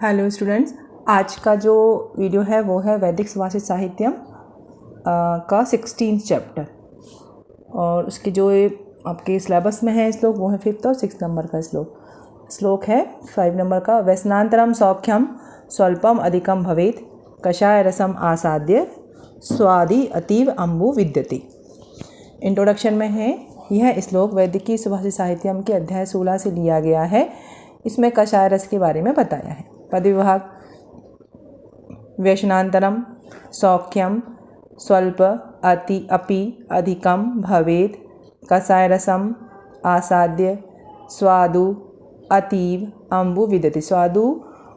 Hello students, आज का जो वीडियो है वो है वैदिक सुभाषित साहित्यम का 16th चैप्टर। और उसके जो आपके सिलेबस में है श्लोक वो है 5th और 6th नंबर का श्लोक है 5 नंबर का। व्यसनांतरम सौख्यम स्वल्पम अधिकम भवेत् कषाय रसम आसाद्य स्वादि अतीव अम्बु विद्यते। इंट्रोडक्शन में है यह श्लोक वैदिकी सुभाषित साहित्यम के अध्याय 16 से लिया गया है। इसमें कषाय रस के बारे में बताया है। पद विभाग: व्यसनांतरम सौख्यम स्वल्प अपि अधिकम भवेत् कषाय रसम आसाद्य स्वादु अतीव अम्बु विद्यते। स्वादु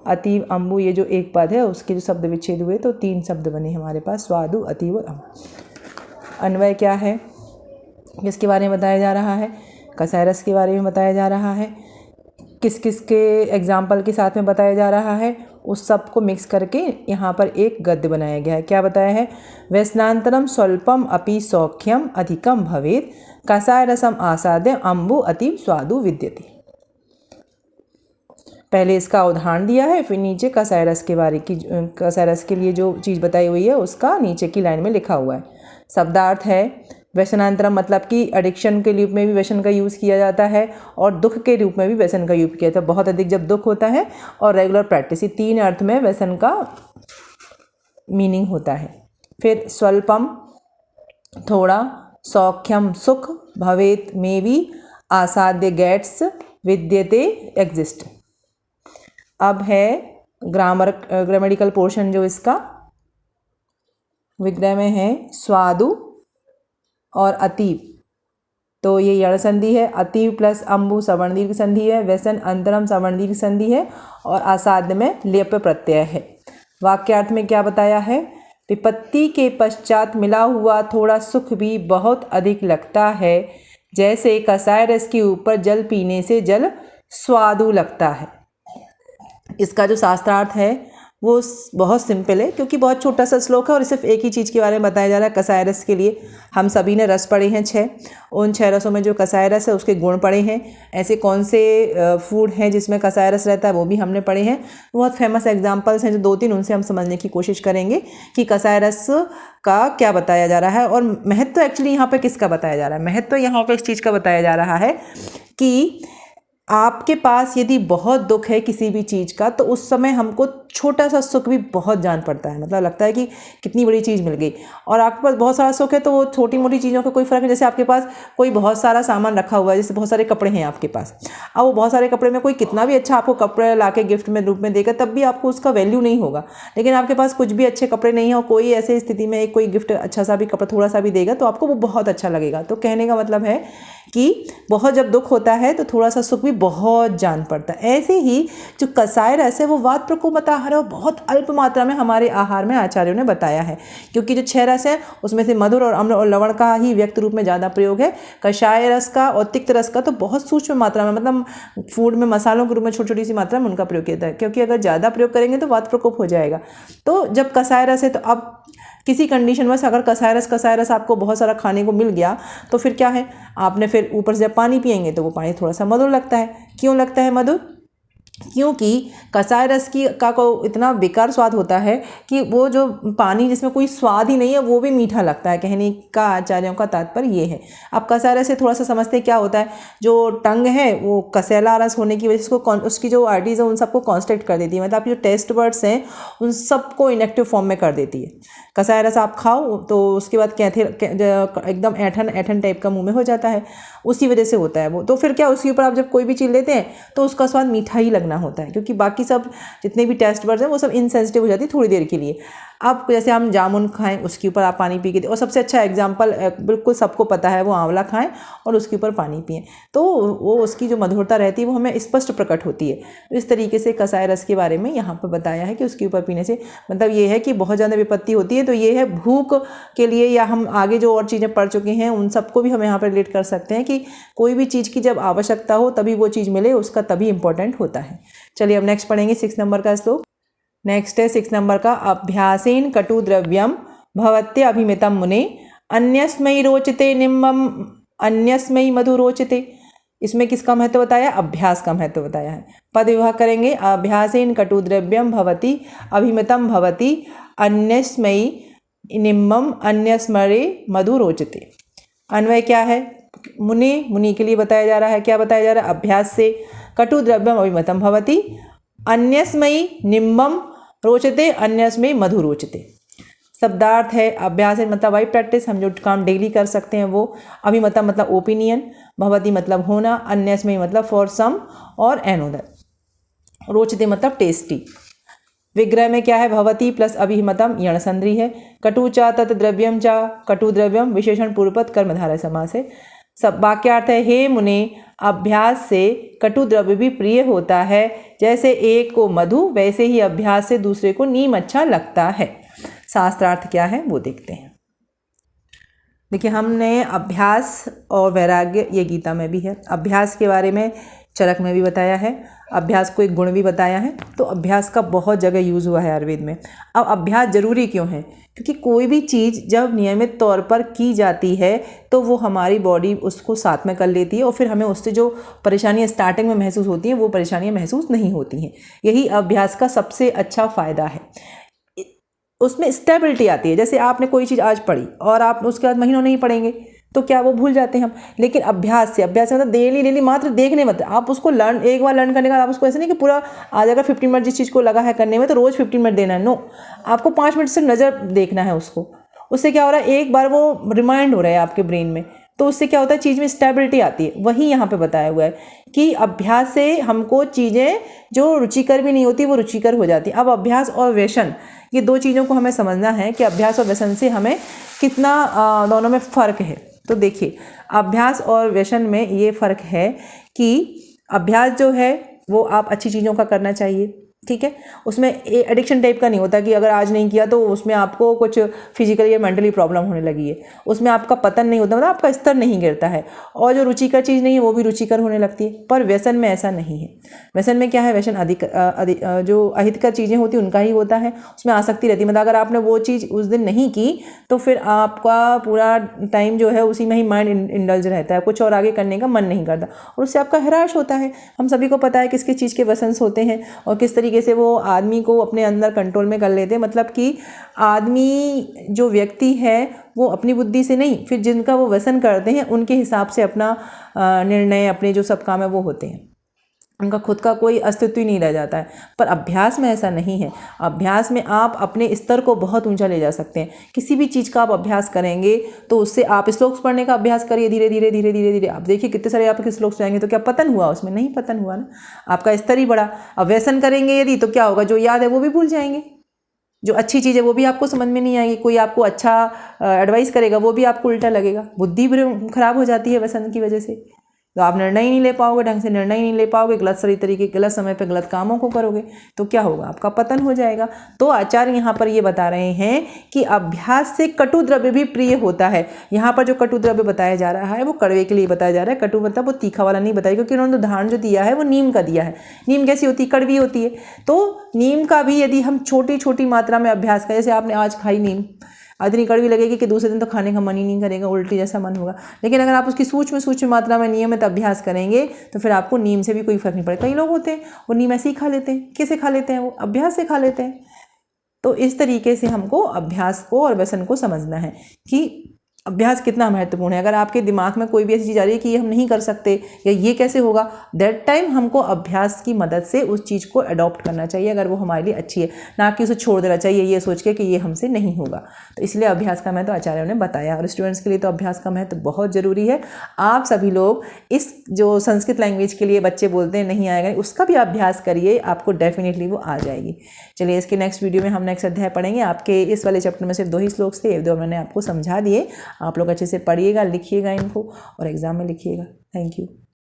अतीव अम्बु, ये जो एक पद है उसके जो शब्द विच्छेद हुए तो 3 शब्द बने हमारे पास, स्वादु अतीव अम्बु। अन्वय क्या है, किसके बारे में बताया जा रहा है? कषाय रस के बारे में बताया जा रहा है। किस किस के एग्जाम्पल के साथ में बताया जा रहा है, उस सब को मिक्स करके यहाँ पर एक गद्य बनाया गया है। क्या बताया है? व्यसनांतरम स्वल्पम अपि सौख्यम अधिकम भवेत् कषाय रसम आसाद्य अम्बु अतीव स्वादु विद्यते। पहले इसका उदाहरण दिया है, फिर नीचे कषाय रस के बारे की, कषाय रस के लिए जो चीज़ बताई हुई है उसका नीचे की लाइन में लिखा हुआ है। शब्दार्थ है व्यसनांतरम, मतलब कि एडिक्शन के रूप में भी व्यसन का यूज़ किया जाता है और दुख के रूप में भी व्यसन का यूज़ किया जाता है। बहुत अधिक जब दुख होता है और रेगुलर प्रैक्टिस, ये 3 अर्थ में व्यसन का मीनिंग होता है। फिर स्वल्पम थोड़ा, सौख्यम सुख, भवेत् में भी, आसाद्य गेट्स, विद्यते एग्जिस्ट। अब है ग्रामेटिकल पोर्शन जो इसका विग्रह में है। स्वादु और अतीव, तो ये यण संधि है। अतीव प्लस अम्बु सवर्ण दीर्घ संधि है। व्यसन अंतरम सवर्ण दीर्घ संधि है और आसाद्य में लेप प्रत्यय है। वाक्यार्थ में क्या बताया है? विपत्ति के पश्चात मिला हुआ थोड़ा सुख भी बहुत अधिक लगता है, जैसे कषाय रस के ऊपर जल पीने से जल स्वादु लगता है। इसका जो शास्त्रार्थ है वो बहुत सिंपल है, क्योंकि बहुत छोटा सा श्लोक है और सिर्फ एक ही चीज़ के बारे में बताया जा रहा है। कषाय रस के लिए हम सभी ने रस पढ़े हैं 6, उन 6 रसों में जो कषाय रस है उसके गुण पढ़े हैं। ऐसे कौन से फूड हैं जिसमें कषाय रस रहता है वो भी हमने पढ़े हैं। बहुत फेमस एग्जांपल्स हैं जो 2-3, उनसे हम समझने की कोशिश करेंगे कि कषाय रस का क्या बताया जा रहा है और महत्व एक्चुअली यहाँ पर किसका बताया जा रहा है। महत्व यहाँ पर इस चीज़ का बताया जा रहा है कि आपके पास यदि बहुत दुख है किसी भी चीज़ का, तो उस समय हमको छोटा सा सुख भी बहुत जान पड़ता है। मतलब लगता है कि कितनी बड़ी चीज़ मिल गई। और आपके पास बहुत सारा सुख है तो वो छोटी मोटी चीज़ों का कोई फ़र्क नहीं। जैसे आपके पास कोई बहुत सारा सामान रखा हुआ है, जैसे बहुत सारे कपड़े हैं आपके पास, अब वो बहुत सारे कपड़े में कोई कितना भी अच्छा आपको कपड़े ला के गिफ्ट में रूप में देगा तब भी आपको उसका वैल्यू नहीं होगा। लेकिन आपके पास कुछ भी अच्छे कपड़े नहीं है और कोई ऐसे स्थिति में कोई गिफ्ट अच्छा सा भी कपड़ा थोड़ा सा भी देगा तो आपको वो बहुत अच्छा लगेगा। तो कहने का मतलब है कि बहुत जब दुख होता है तो थोड़ा सा सुख भी बहुत जान पड़ता है। ऐसे ही जो कषाय रस है वो वात प्रकोपक आहार है और बहुत अल्प मात्रा में हमारे आहार में आचार्यों ने बताया है, क्योंकि जो 6 रस है उसमें से मधुर और अम्ल और लवण का ही व्यक्त रूप में ज़्यादा प्रयोग है। कषाय रस का और तिक्त रस का तो बहुत सूक्ष्म मात्रा में, मतलब फूड में मसालों के रूप में छोटी छोटी सी मात्रा में उनका प्रयोग किया जाता है, क्योंकि अगर ज़्यादा प्रयोग करेंगे तो वात प्रकोप हो जाएगा। तो जब कषाय रस है तो अब किसी कंडीशन में अगर कषाय रस आपको बहुत सारा खाने को मिल गया तो फिर क्या है, आपने फिर ऊपर से जब पानी पिएंगे तो वो पानी थोड़ा सा मधुर लगता है। क्यों लगता है मधुर? क्योंकि कषाय रस का को इतना बेकार स्वाद होता है कि वो जो पानी जिसमें कोई स्वाद ही नहीं है वो भी मीठा लगता है। कहने का आचार्यों का तात्पर्य ये है। अब कषाय रस से थोड़ा सा समझते हैं क्या होता है। जो टंग है वो कसैला रस होने की वजह से उसकी जो आर्टरीज है उन सबको कॉन्स्ट्रिक्ट कर देती है, मतलब आपकी जो टेस्ट बर्ड्स हैं उन सबको इनएक्टिव फॉर्म में कर देती है। कषाय रस आप खाओ तो उसके बाद एकदम ऐठन टाइप का मुँह में हो जाता है, उसी वजह से होता है वो। तो फिर क्या, उसके ऊपर आप जब कोई भी चीज़ लेते हैं तो उसका स्वाद मीठा ही लगना होता है, क्योंकि बाकी सब जितने भी टेस्ट बर्ड्स हैं वो सब इनसेंसिटिव हो जाती है थोड़ी देर के लिए। अब जैसे हम जामुन खाएं उसके ऊपर आप पानी पी के, और सबसे अच्छा एग्जांपल बिल्कुल सबको पता है वो आंवला खाएं और उसके ऊपर पानी पिएं तो वो उसकी जो मधुरता रहती है वो हमें स्पष्ट प्रकट होती है। इस तरीके से कषाय रस के बारे में यहाँ पर बताया है कि उसके ऊपर पीने से मतलब ये है कि बहुत ज़्यादा विपत्ति होती है तो ये है भूख के लिए, या हम आगे जो और चीज़ें पढ़ चुके हैं उन सबको भी हम यहाँ पर रिलेट कर सकते हैं कि कोई भी चीज़ की जब आवश्यकता हो तभी वो चीज़ मिले, उसका तभी इंपॉर्टेंट होता है। चलिए अब नेक्स्ट पढ़ेंगे 6 नंबर का श्लोक। नेक्स्ट है 6 नंबर का। अभ्यासेन कटु द्रव्यम भवत्य अभिमितम मुने अन्यस्मै रोचते निम्बम अन्यस्मै मधु रोचते। इसमें किसका महत्व बताया? अभ्यास का महत्व बताया है। पद विभाग करेंगे। अभ्यासेन कटुद्रव्यम भवति अभिमतम भवति अन्यस्मयि निम्मम अन्यस्मरे मधु रोचते। अन्वय क्या है? मुनि के लिए बताया जा रहा है। क्या बताया जा रहा है? अभ्यास से कटुद्रव्यम अभिमतम भवति अन्यस्मयि निम्मम रोचते अन्यस्मयि मधु रोचते। शब्दार्थ है अभ्यास है मतलब वही प्रैक्टिस, हम जो काम डेली कर सकते हैं वो। अभिमतम मतलब ओपिनियन, भवति मतलब होना, अन्यस्मयि मतलब फॉर सम और एनोदर, रोचते मतलब टेस्टी। विग्रह में क्या है? भवति प्लस अभिमतम यण संधि है। कटु चा तत् द्रव्यम चा, कटु द्रव्यम विशेषण पूर्वपद कर्मधारय समास है। सब वाक्यार्थ है हे मुने अभ्यास से कटु द्रव्य भी प्रिय होता है, जैसे एक को मधु वैसे ही अभ्यास से दूसरे को नीम अच्छा लगता है। शास्त्रार्थ क्या है वो देखते हैं। देखिए हमने अभ्यास और वैराग्य ये गीता में भी है, अभ्यास के बारे में चरक में भी बताया है, अभ्यास को एक गुण भी बताया है। तो अभ्यास का बहुत जगह यूज़ हुआ है आयुर्वेद में। अब अभ्यास ज़रूरी क्यों है? क्योंकि कोई भी चीज़ जब नियमित तौर पर की जाती है तो वो हमारी बॉडी उसको साथ में कर लेती है और फिर हमें उससे जो परेशानियाँ स्टार्टिंग में महसूस होती हैं वो परेशानियाँ महसूस नहीं होती हैं। यही अभ्यास का सबसे अच्छा फ़ायदा है। उसमें स्टेबिलिटी आती है। जैसे आपने कोई चीज़ आज पढ़ी और आप उसके बाद महीनों नहीं पढ़ेंगे तो क्या वो भूल जाते हैं हम। लेकिन अभ्यास से मतलब डेली मात्र देखने मत, आप उसको एक बार लर्न करने का आप उसको ऐसे नहीं कि पूरा आज अगर 15 मिनट जिस चीज़ को लगा है करने में तो रोज़ 15 मिनट देना है। नो, आपको 5 मिनट से नज़र देखना है उसको। उससे क्या हो रहा है? एक बार वो रिमाइंड हो रहा है आपके ब्रेन में, तो उससे क्या होता है? चीज़ में स्टेबिलिटी आती है। वही यहाँ पे बताया हुआ है कि अभ्यास से हमको चीज़ें जो रुचिकर भी नहीं होती वो रुचिकर हो जाती। अब अभ्यास और व्यसन, ये दो चीज़ों को हमें समझना है कि अभ्यास और व्यसन से हमें कितना दोनों में फ़र्क है। तो देखिए अभ्यास और व्यसन में ये फ़र्क है कि अभ्यास जो है वो आप अच्छी चीज़ों का करना चाहिए, ठीक है। उसमें एडिक्शन टाइप का नहीं होता कि अगर आज नहीं किया तो उसमें आपको कुछ फिजिकली या मेंटली प्रॉब्लम होने लगी है। उसमें आपका पतन नहीं होता, मतलब आपका स्तर नहीं गिरता है। और जो रुचिकर चीज़ नहीं है वो भी रुचिकर होने लगती है। पर व्यसन में ऐसा नहीं है। व्यसन में क्या है? व्यसन जो अहितकर चीज़ें होती हैं उनका ही होता है, उसमें आसक्ति रहती है। मतलब अगर आपने वो चीज़ उस दिन नहीं की तो फिर आपका पूरा टाइम जो है उसी में ही माइंड इंडल्ज रहता है, कुछ और आगे करने का मन नहीं करता और उससे आपका हराश होता है। हम सभी को पता है किस किस चीज़ के व्यसन होते हैं और किस तरीके से वो आदमी को अपने अंदर कंट्रोल में कर लेते हैं। मतलब कि आदमी जो व्यक्ति है वो अपनी बुद्धि से नहीं, फिर जिनका वो व्यसन करते हैं उनके हिसाब से अपना निर्णय, अपने जो सब काम है वो होते हैं। उनका खुद का कोई अस्तित्व ही नहीं रह जाता है। पर अभ्यास में ऐसा नहीं है। अभ्यास में आप अपने स्तर को बहुत ऊंचा ले जा सकते हैं। किसी भी चीज़ का आप अभ्यास करेंगे तो उससे आप श्लोक पढ़ने का अभ्यास करिए, धीरे धीरे धीरे धीरे धीरे आप देखिए कितने सारे आपके श्लोक जाएंगे तो क्या पतन हुआ? उसमें नहीं पतन हुआ ना, आपका स्तर ही बढ़ा। अब व्यसन करेंगे यदि तो क्या होगा? जो याद है वो भी भूल जाएंगे, जो अच्छी चीज़ है वो भी आपको समझ में नहीं आएगी, कोई आपको अच्छा एडवाइस करेगा वो भी आपको उल्टा लगेगा। बुद्धि भी खराब हो जाती है व्यसन की वजह से। तो आप निर्णय ही नहीं ले पाओगे, ढंग से निर्णय ही नहीं ले पाओगे, गलत सही तरीके गलत समय पे गलत कामों को करोगे तो क्या होगा? आपका पतन हो जाएगा। तो आचार्य यहाँ पर ये बता रहे हैं कि अभ्यास से कटु द्रव्य भी प्रिय होता है। यहाँ पर जो कटु द्रव्य बताया जा रहा है वो कड़वे के लिए बताया जा रहा है। कटु मतलब वो तीखा वाला नहीं बताया, क्योंकि उन्होंने उदाहरण जो दिया है वो नीम का दिया है। नीम कैसी होती है? कड़वी होती है। तो नीम का भी यदि हम छोटी छोटी मात्रा में अभ्यास करें, जैसे आपने आज खाई नीम, इतनी कड़वी लगेगी कि दूसरे दिन तो खाने का मन ही नहीं करेगा, उल्टी जैसा मन होगा। लेकिन अगर आप उसकी सूक्ष्म मात्रा में नियमित अभ्यास करेंगे तो फिर आपको नीम से भी कोई फर्क नहीं पड़ेगा। कई लोग होते हैं वो नीम ऐसे ही खा लेते हैं। कैसे खा लेते हैं? वो अभ्यास से खा लेते हैं। तो इस तरीके से हमको अभ्यास को और व्यसन को समझना है कि अभ्यास कितना महत्वपूर्ण है। अगर आपके दिमाग में कोई भी ऐसी चीज़ आ रही है कि ये हम नहीं कर सकते या ये कैसे होगा, दैट टाइम हमको अभ्यास की मदद से उस चीज़ को अडॉप्ट करना चाहिए अगर वो हमारे लिए अच्छी है, ना कि उसे छोड़ देना चाहिए ये सोच के कि ये हमसे नहीं होगा। तो इसलिए अभ्यास का महत्व आचार्यों ने बताया और स्टूडेंट्स के लिए तो अभ्यास का महत्व बहुत ज़रूरी है। आप सभी लोग इस जो संस्कृत लैंग्वेज के लिए बच्चे बोलते हैं नहीं आएगा, उसका भी अभ्यास करिए, आपको डेफिनेटली वो आ जाएगी। चलिए इसके नेक्स्ट वीडियो में हम नेक्स्ट अध्याय पढ़ेंगे। आपके इस वाले चैप्टर में सिर्फ 2 ही श्लोक थे, 2 मैंने आपको समझा दिए। आप लोग अच्छे से पढ़िएगा, लिखिएगा इनको और एग्ज़ाम में लिखिएगा। Thank you.